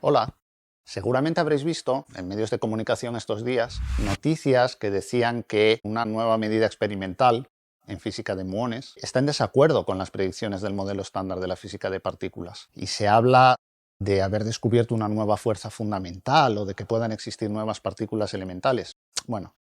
Hola, seguramente habréis visto en medios de comunicación estos días noticias que decían que una nueva medida experimental en física de muones está en desacuerdo con las predicciones del modelo estándar de la física de partículas. Y se habla de haber descubierto una nueva fuerza fundamental o de que puedan existir nuevas partículas elementales. Bueno,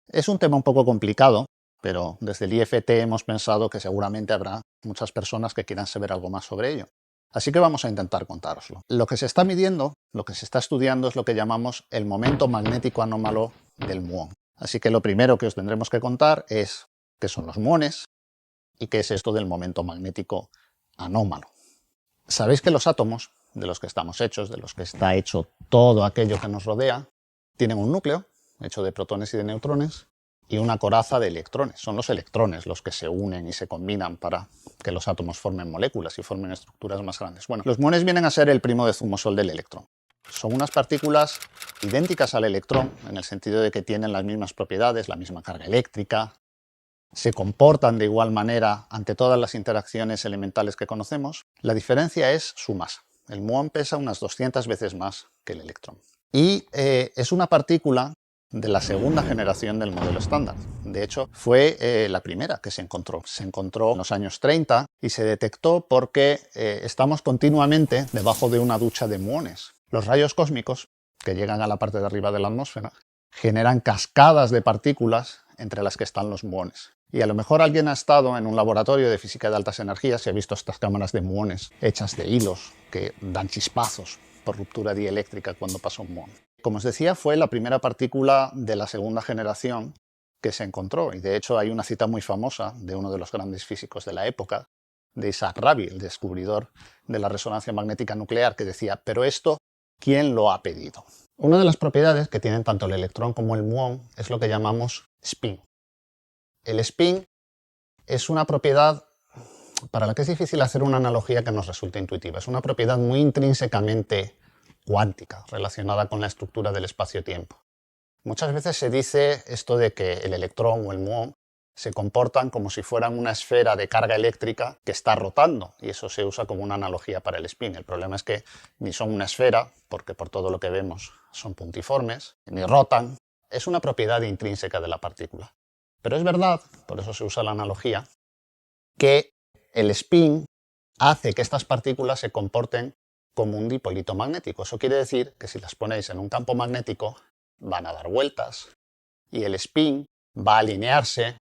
es un tema un poco complicado, pero desde el IFT hemos pensado que seguramente habrá muchas personas que quieran saber algo más sobre ello. Así que vamos a intentar contároslo. Lo que se está midiendo, lo que se está estudiando es lo que llamamos el momento magnético anómalo del muón. Así que lo primero que os tendremos que contar es qué son los muones y qué es esto del momento magnético anómalo. Sabéis que los átomos, de los que estamos hechos, de los que está hecho todo aquello que nos rodea, tienen un núcleo hecho de protones y de neutrones y una coraza de electrones. Son los electrones los que se unen y se combinan para que los átomos formen moléculas y formen estructuras más grandes. Bueno, los muones vienen a ser el primo de zumosol del electrón. Son unas partículas idénticas al electrón, en el sentido de que tienen las mismas propiedades, la misma carga eléctrica, se comportan de igual manera ante todas las interacciones elementales que conocemos. La diferencia es su masa. El muón pesa unas 200 veces más que el electrón. Y es una partícula de la segunda generación del modelo estándar. De hecho, fue la primera que se encontró. Se encontró en los años 30 y se detectó porque estamos continuamente debajo de una ducha de muones. Los rayos cósmicos, que llegan a la parte de arriba de la atmósfera, generan cascadas de partículas entre las que están los muones. Y a lo mejor alguien ha estado en un laboratorio de física de altas energías y ha visto estas cámaras de muones hechas de hilos que dan chispazos por ruptura dieléctrica cuando pasa un muón. Como os decía, fue la primera partícula de la segunda generación que se encontró, y de hecho hay una cita muy famosa de uno de los grandes físicos de la época, de Isaac Rabi, el descubridor de la resonancia magnética nuclear, que decía: pero esto, ¿quién lo ha pedido? Una de las propiedades que tienen tanto el electrón como el muón es lo que llamamos spin. El spin es una propiedad para la que es difícil hacer una analogía que nos resulte intuitiva. Es una propiedad muy intrínsecamente cuántica, relacionada con la estructura del espacio-tiempo. Muchas veces se dice esto de que el electrón o el muón se comportan como si fueran una esfera de carga eléctrica que está rotando, y eso se usa como una analogía para el spin. El problema es que ni son una esfera, porque por todo lo que vemos son puntiformes, ni rotan. Es una propiedad intrínseca de la partícula. Pero es verdad, por eso se usa la analogía, que el spin hace que estas partículas se comporten como un dipolito magnético. Eso quiere decir que si las ponéis en un campo magnético van a dar vueltas y el spin va a alinearse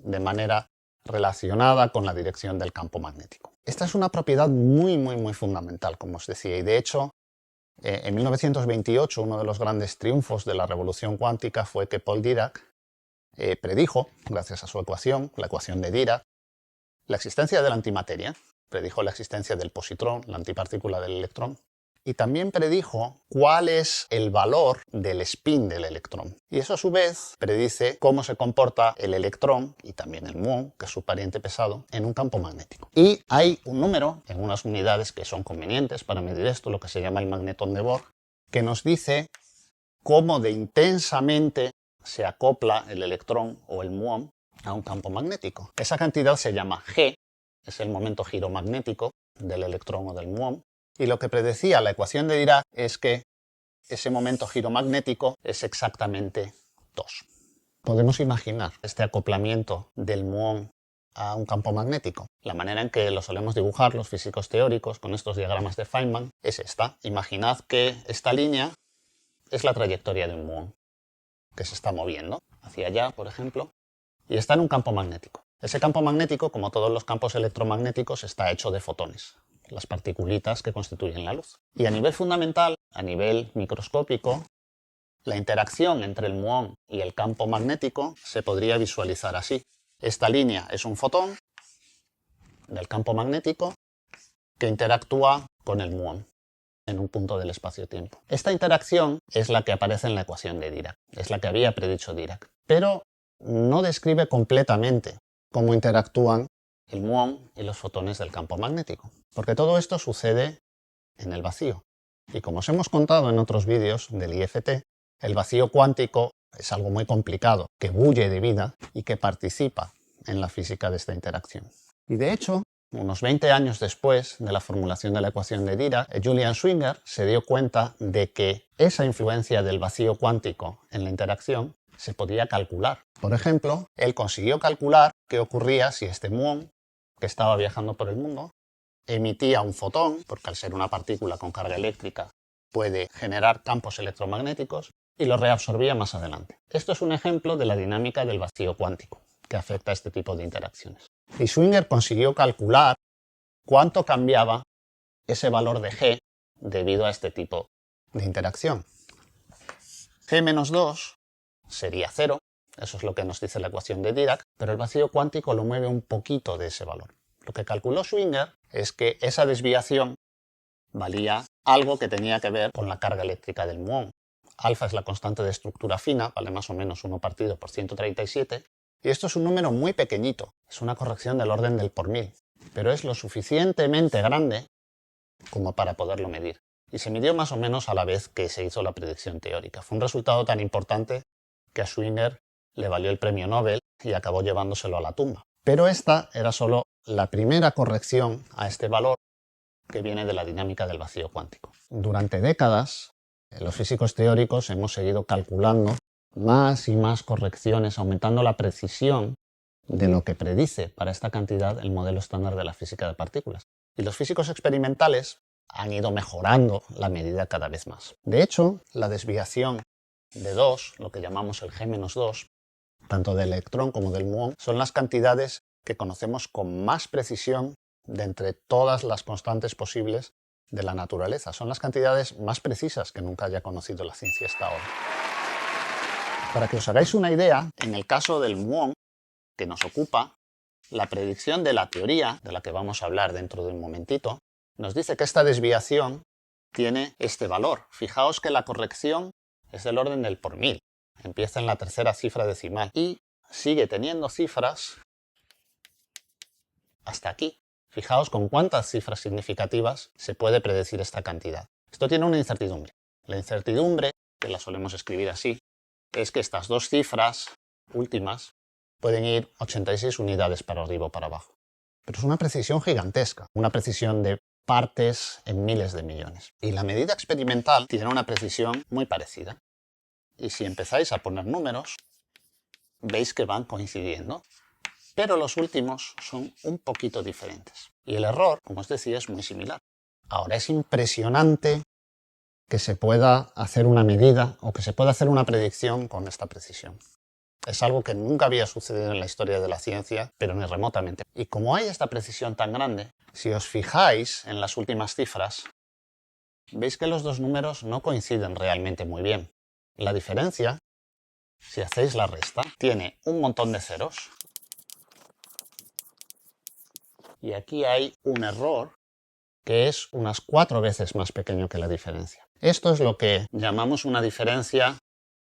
de manera relacionada con la dirección del campo magnético. Esta es una propiedad muy fundamental, como os decía, y de hecho en 1928 uno de los grandes triunfos de la revolución cuántica fue que Paul Dirac predijo, gracias a su ecuación, la ecuación de Dirac, la existencia de la antimateria, predijo la existencia del positrón, la antipartícula del electrón, y también predijo cuál es el valor del spin del electrón. Y eso a su vez predice cómo se comporta el electrón, y también el muón, que es su pariente pesado, en un campo magnético. Y hay un número en unas unidades que son convenientes para medir esto, lo que se llama el magnetón de Bohr, que nos dice cómo de intensamente se acopla el electrón o el muón a un campo magnético. Esa cantidad se llama G, es el momento giromagnético del electrón o del muón, y lo que predecía la ecuación de Dirac es que ese momento giromagnético es exactamente 2. Podemos imaginar este acoplamiento del muón a un campo magnético. La manera en que lo solemos dibujar los físicos teóricos con estos diagramas de Feynman es esta. Imaginad que esta línea es la trayectoria de un muón que se está moviendo hacia allá, por ejemplo, y está en un campo magnético. Ese campo magnético, como todos los campos electromagnéticos, está hecho de fotones, las partículas que constituyen la luz. Y a nivel fundamental, a nivel microscópico, la interacción entre el muón y el campo magnético se podría visualizar así. Esta línea es un fotón del campo magnético que interactúa con el muón en un punto del espacio-tiempo. Esta interacción es la que aparece en la ecuación de Dirac, es la que había predicho Dirac. Pero no describe completamente cómo interactúan el muón y los fotones del campo magnético, porque todo esto sucede en el vacío. Y como os hemos contado en otros vídeos del IFT, el vacío cuántico es algo muy complicado, que bulle de vida y que participa en la física de esta interacción. Y de hecho, unos 20 años después de la formulación de la ecuación de Dirac, Julian Schwinger se dio cuenta de que esa influencia del vacío cuántico en la interacción se podía calcular. Por ejemplo, él consiguió calcular qué ocurría si este muón, que estaba viajando por el mundo, emitía un fotón, porque al ser una partícula con carga eléctrica puede generar campos electromagnéticos, y lo reabsorbía más adelante. Esto es un ejemplo de la dinámica del vacío cuántico, que afecta a este tipo de interacciones. Y Schwinger consiguió calcular cuánto cambiaba ese valor de G debido a este tipo de interacción. G-2 sería 0, eso es lo que nos dice la ecuación de Dirac, pero el vacío cuántico lo mueve un poquito de ese valor. Lo que calculó Schwinger es que esa desviación valía algo que tenía que ver con la carga eléctrica del muón. Alfa es la constante de estructura fina, vale más o menos 1 partido por 137, y esto es un número muy pequeñito, es una corrección del orden del por mil, pero es lo suficientemente grande como para poderlo medir. Y se midió más o menos a la vez que se hizo la predicción teórica. Fue un resultado tan importante que a Schwinger le valió el premio Nobel y acabó llevándoselo a la tumba. Pero esta era solo la primera corrección a este valor que viene de la dinámica del vacío cuántico. Durante décadas, los físicos teóricos hemos seguido calculando más y más correcciones, aumentando la precisión de lo que predice para esta cantidad el modelo estándar de la física de partículas. Y los físicos experimentales han ido mejorando la medida cada vez más. De hecho, la desviación de 2, lo que llamamos el G-2, tanto del electrón como del muón, son las cantidades que conocemos con más precisión de entre todas las constantes posibles de la naturaleza. Son las cantidades más precisas que nunca haya conocido la ciencia hasta ahora. Para que os hagáis una idea, en el caso del muón que nos ocupa, la predicción de la teoría, de la que vamos a hablar dentro de un momentito, nos dice que esta desviación tiene este valor. Fijaos que la corrección es del orden del por mil. Empieza en la tercera cifra decimal y sigue teniendo cifras hasta aquí. Fijaos con cuántas cifras significativas se puede predecir esta cantidad. Esto tiene una incertidumbre. La incertidumbre, que la solemos escribir así, es que estas dos cifras últimas pueden ir 86 unidades para arriba o para abajo. Pero es una precisión gigantesca, una precisión de partes en miles de millones. Y la medida experimental tiene una precisión muy parecida. Y si empezáis a poner números, veis que van coincidiendo. Pero los últimos son un poquito diferentes. Y el error, como os decía, es muy similar. Ahora es impresionante que se pueda hacer una medida o que se pueda hacer una predicción con esta precisión. Es algo que nunca había sucedido en la historia de la ciencia, pero ni remotamente. Y como hay esta precisión tan grande, si os fijáis en las últimas cifras, veis que los dos números no coinciden realmente muy bien. La diferencia, si hacéis la resta, tiene un montón de ceros. Y aquí hay un error que es unas 4 veces más pequeño que la diferencia. Esto es lo que llamamos una diferencia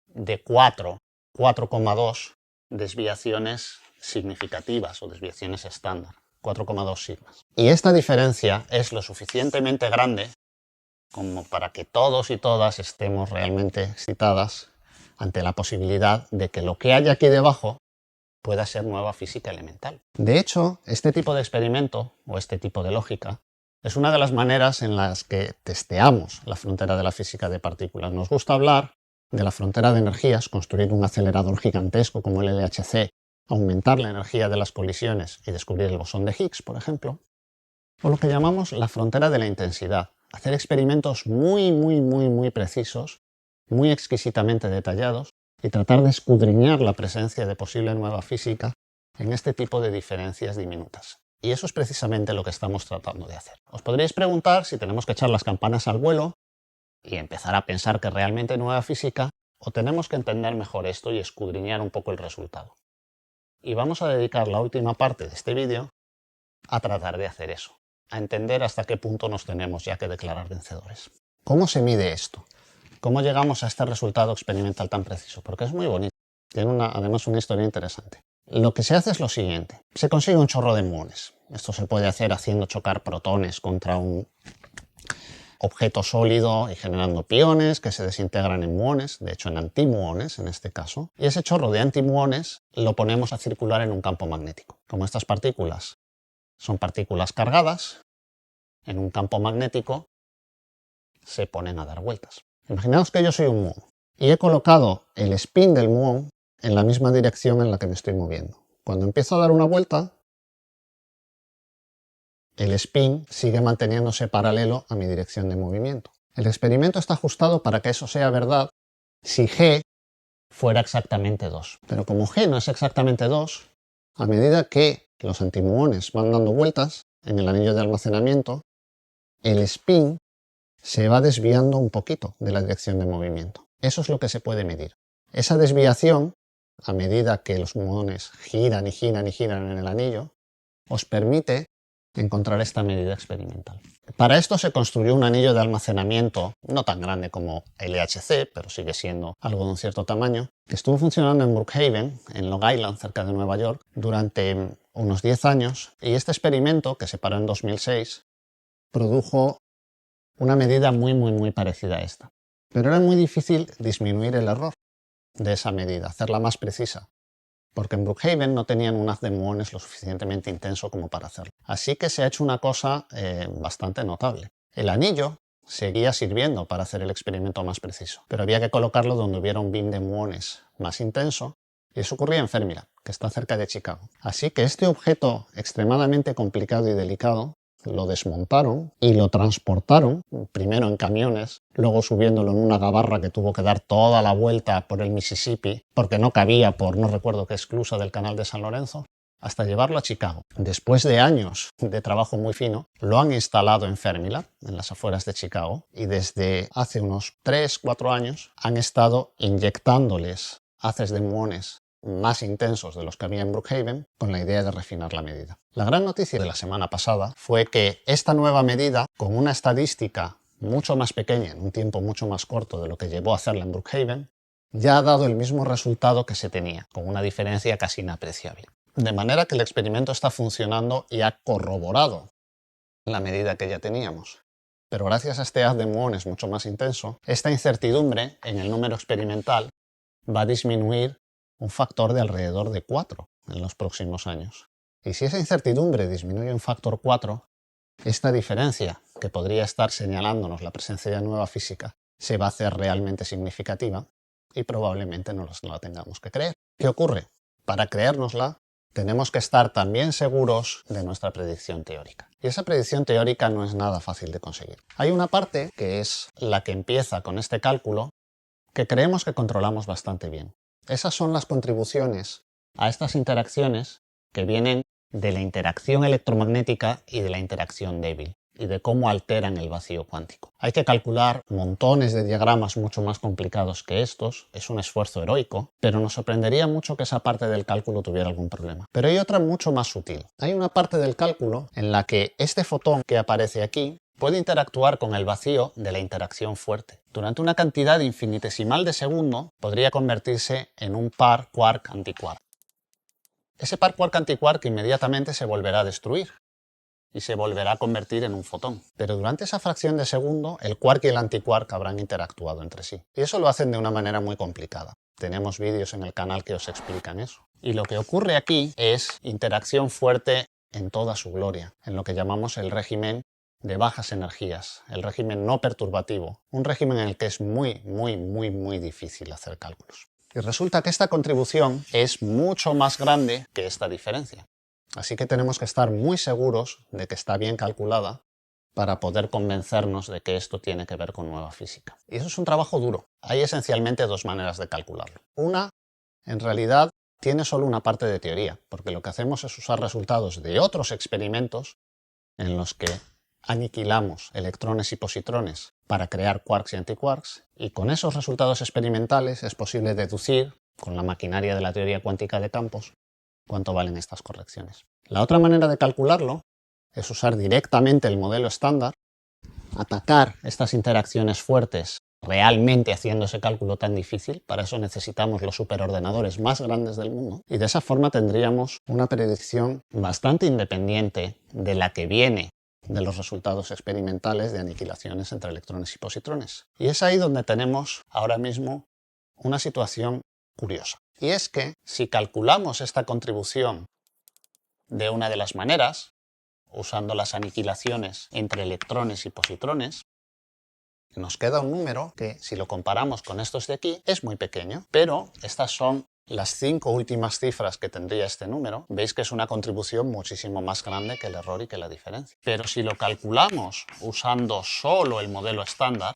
de 4,2 desviaciones significativas o desviaciones estándar, 4,2 sigmas. Y esta diferencia es lo suficientemente grande como para que todos y todas estemos realmente excitadas ante la posibilidad de que lo que hay aquí debajo pueda ser nueva física elemental. De hecho, este tipo de experimento o este tipo de lógica es una de las maneras en las que testeamos la frontera de la física de partículas. Nos gusta hablar de la frontera de energías, construir un acelerador gigantesco como el LHC, aumentar la energía de las colisiones y descubrir el bosón de Higgs, por ejemplo, o lo que llamamos la frontera de la intensidad, hacer experimentos muy precisos, muy exquisitamente detallados, y tratar de escudriñar la presencia de posible nueva física en este tipo de diferencias diminutas. Y eso es precisamente lo que estamos tratando de hacer. Os podréis preguntar si tenemos que echar las campanas al vuelo y empezar a pensar que realmente hay nueva física, o tenemos que entender mejor esto y escudriñar un poco el resultado. Y vamos a dedicar la última parte de este vídeo a tratar de hacer eso, a entender hasta qué punto nos tenemos ya que declarar vencedores. ¿Cómo se mide esto? ¿Cómo llegamos a este resultado experimental tan preciso? Porque es muy bonito. Tiene además una historia interesante. Lo que se hace es lo siguiente. Se consigue un chorro de muones. Esto se puede hacer haciendo chocar protones contra un objeto sólido y generando piones que se desintegran en muones, de hecho en antimuones en este caso. Y ese chorro de antimuones lo ponemos a circular en un campo magnético. Como estas partículas Son partículas cargadas, en un campo magnético se ponen a dar vueltas. Imaginaos que yo soy un muón y he colocado el spin del muón en la misma dirección en la que me estoy moviendo. Cuando empiezo a dar una vuelta, el spin sigue manteniéndose paralelo a mi dirección de movimiento. El experimento está ajustado para que eso sea verdad si g fuera exactamente 2. Pero como g no es exactamente 2, a medida que los antimuones van dando vueltas en el anillo de almacenamiento, el spin se va desviando un poquito de la dirección de movimiento. Eso es lo que se puede medir. Esa desviación, a medida que los muones giran y giran y giran en el anillo, os permite encontrar esta medida experimental. Para esto se construyó un anillo de almacenamiento no tan grande como LHC, pero sigue siendo algo de un cierto tamaño, que estuvo funcionando en Brookhaven, en Long Island, cerca de Nueva York, durante unos 10 años, y este experimento, que se paró en 2006, produjo una medida muy parecida a esta. Pero era muy difícil disminuir el error de esa medida, hacerla más precisa, porque en Brookhaven no tenían un haz de muones lo suficientemente intenso como para hacerlo. Así que se ha hecho una cosa bastante notable. El anillo seguía sirviendo para hacer el experimento más preciso, pero había que colocarlo donde hubiera un beam de muones más intenso, y eso ocurría en Fermilab, que está cerca de Chicago. Así que este objeto extremadamente complicado y delicado lo desmontaron y lo transportaron, primero en camiones, luego subiéndolo en una gabarra que tuvo que dar toda la vuelta por el Mississippi, porque no cabía por no recuerdo qué esclusa del canal de San Lorenzo, hasta llevarlo a Chicago. Después de años de trabajo muy fino, lo han instalado en Fermilab, en las afueras de Chicago, y desde hace unos 3-4 años han estado inyectándoles haces de muones más intensos de los que había en Brookhaven, con la idea de refinar la medida. La gran noticia de la semana pasada fue que esta nueva medida, con una estadística mucho más pequeña, en un tiempo mucho más corto de lo que llevó a hacerla en Brookhaven, ya ha dado el mismo resultado que se tenía, con una diferencia casi inapreciable. De manera que el experimento está funcionando y ha corroborado la medida que ya teníamos. Pero gracias a este haz de muones mucho más intenso, esta incertidumbre en el número experimental va a disminuir un factor de alrededor de 4 en los próximos años. Y si esa incertidumbre disminuye un factor 4, esta diferencia, que podría estar señalándonos la presencia de nueva física, se va a hacer realmente significativa y probablemente no la tengamos que creer. ¿Qué ocurre? Para creérnosla, tenemos que estar también seguros de nuestra predicción teórica. Y esa predicción teórica no es nada fácil de conseguir. Hay una parte, que es la que empieza con este cálculo, que creemos que controlamos bastante bien. Esas son las contribuciones a estas interacciones que vienen de la interacción electromagnética y de la interacción débil, y de cómo alteran el vacío cuántico. Hay que calcular montones de diagramas mucho más complicados que estos, es un esfuerzo heroico, pero nos sorprendería mucho que esa parte del cálculo tuviera algún problema. Pero hay otra mucho más sutil. Hay una parte del cálculo en la que este fotón que aparece aquí puede interactuar con el vacío de la interacción fuerte. Durante una cantidad infinitesimal de segundo podría convertirse en un par quark-antiquark. Ese par quark-antiquark inmediatamente se volverá a destruir y se volverá a convertir en un fotón. Pero durante esa fracción de segundo, el quark y el antiquark habrán interactuado entre sí. Y eso lo hacen de una manera muy complicada. Tenemos vídeos en el canal que os explican eso. Y lo que ocurre aquí es interacción fuerte en toda su gloria, en lo que llamamos el régimen de bajas energías, el régimen no perturbativo, un régimen en el que es muy difícil hacer cálculos. Y resulta que esta contribución es mucho más grande que esta diferencia. Así que tenemos que estar muy seguros de que está bien calculada para poder convencernos de que esto tiene que ver con nueva física. Y eso es un trabajo duro. Hay esencialmente dos maneras de calcularlo. Una, en realidad, tiene solo una parte de teoría, porque lo que hacemos es usar resultados de otros experimentos en los que aniquilamos electrones y positrones para crear quarks y antiquarks, y con esos resultados experimentales es posible deducir, con la maquinaria de la teoría cuántica de campos, cuánto valen estas correcciones. La otra manera de calcularlo es usar directamente el modelo estándar, atacar estas interacciones fuertes realmente haciendo ese cálculo tan difícil. Para eso necesitamos los superordenadores más grandes del mundo, y de esa forma tendríamos una predicción bastante independiente de la que viene de los resultados experimentales de aniquilaciones entre electrones y positrones. Y es ahí donde tenemos ahora mismo una situación curiosa. Y es que si calculamos esta contribución de una de las maneras, usando las aniquilaciones entre electrones y positrones, nos queda un número que, si lo comparamos con estos de aquí, es muy pequeño, pero estas son las 5 últimas cifras que tendría este número. Veis que es una contribución muchísimo más grande que el error y que la diferencia. Pero si lo calculamos usando solo el modelo estándar,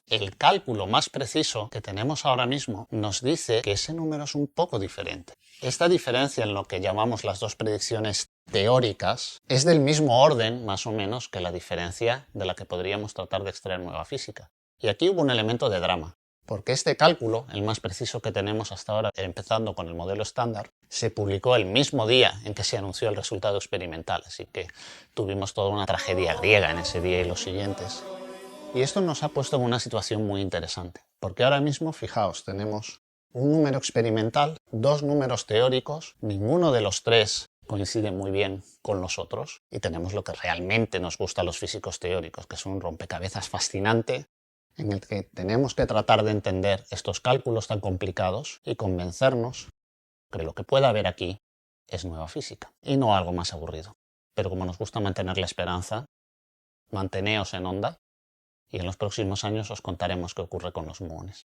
el cálculo más preciso que tenemos ahora mismo nos dice que ese número es un poco diferente. Esta diferencia en lo que llamamos las dos predicciones teóricas es del mismo orden, más o menos, que la diferencia de la que podríamos tratar de extraer nueva física. Y aquí hubo un elemento de drama, porque este cálculo, el más preciso que tenemos hasta ahora, empezando con el modelo estándar, se publicó el mismo día en que se anunció el resultado experimental, así que tuvimos toda una tragedia griega en ese día y los siguientes. Y esto nos ha puesto en una situación muy interesante, porque ahora mismo, fijaos, tenemos un número experimental, 2 números teóricos, ninguno de los 3 coincide muy bien con los otros, y tenemos lo que realmente nos gusta a los físicos teóricos, que es un rompecabezas fascinante, en el que tenemos que tratar de entender estos cálculos tan complicados y convencernos que lo que pueda haber aquí es nueva física, y no algo más aburrido. Pero como nos gusta mantener la esperanza, manteneos en onda, y en los próximos años os contaremos qué ocurre con los muones.